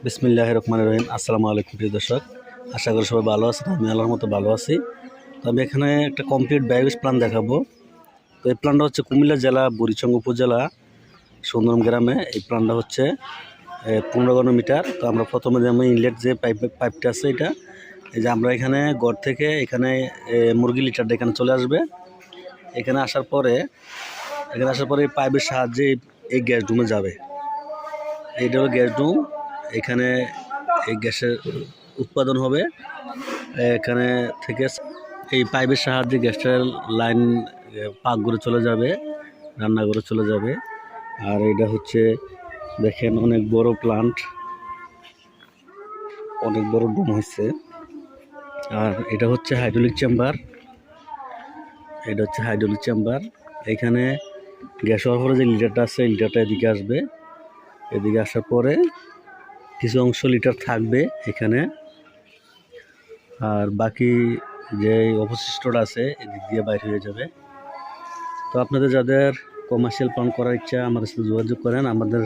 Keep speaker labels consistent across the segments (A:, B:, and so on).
A: বিসমিল্লাহির রহমানির রহিম। আসসালামু আলাইকুম প্রিয় দর্শক, আশা করি সবাই ভালো আছেন। আমি আল্লাহর মতো ভালো আছি। তো আমি এখানে একটা কমপ্লিট বায়োগ্যাস প্ল্যান্ট দেখাবো। তো এই প্ল্যান্টটা হচ্ছে কুমিল্লা জেলা বুড়িচং উপজেলা সুন্দরম গ্রামে। এই প্ল্যান্টটা হচ্ছে 15 মিটার। তো আমরা প্রথমে যে ইনলেট যে পাইপটা আছে, এটা এই যে আমরা এখানে ঘর থেকে এখানে মুরগি লিটারটা এখানে চলে আসবে। এখানে আসার পরে এই পাইপের সাহায্যে এই গ্যাস ডুমে যাবে। এইটা হলো গ্যাস ডুম। এখানে এই গ্যাসের উৎপাদন হবে। এখানে থেকে এই পাইপের সাহায্যে গ্যাসের লাইন পাকঘরে চলে যাবে, রান্নাঘরে চলে যাবে। আর এটা হচ্ছে দেখেন অনেক বড় প্লান্ট, অনেক বড় ডুম হয়েছে। আর এটা হচ্ছে হাইড্রোলিক চেম্বার। এখানে গ্যাস হওয়ার পরে যে লিটারটা আছে, এই লিটারটা এদিকে আসবে। এদিকে আসার পরে কিছু অংশ লিটার থাকবে এখানে, আর বাকি যে অবশিষ্টটা আছে এদিক দিয়ে বাইর হয়ে যাবে। তো আপনাদের যাদের কমার্শিয়াল প্ল্যান করার ইচ্ছা আমাদের সাথে যোগাযোগ করেন। আমাদের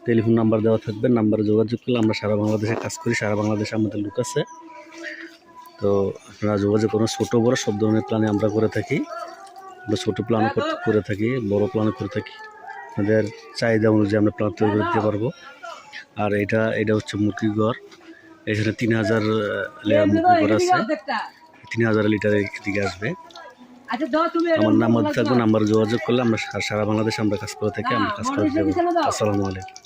A: টেলিফোন নাম্বার দেওয়া থাকবে, নাম্বারে যোগাযোগ করলে আমরা সারা বাংলাদেশে কাজ করি। সারা বাংলাদেশে আমাদের লোক আছে। তো আপনারা যোগাযোগ করুন। ছোটো বড়ো সব ধরনের প্ল্যানে আমরা করে থাকি। আমরা ছোটো প্ল্যানও করে থাকি, বড় প্ল্যানও করে থাকি। আপনাদের চাহিদা অনুযায়ী আমরা প্ল্যান তৈরি করে দিতে পারবো। আর এটা হচ্ছে মুরগির ঘর। এখানে 3000 লেয়ার মুরগির ঘর আছে। 3000 লিটার এদিকে আসবে। আমার নাম্বার থাকবে, নাম্বারে যোগাযোগ করলে আমরা সারা বাংলাদেশে আমরা কাজ করে থাকি। আমরা কাজ করে দেবো। আসসালামু আলাইকুম।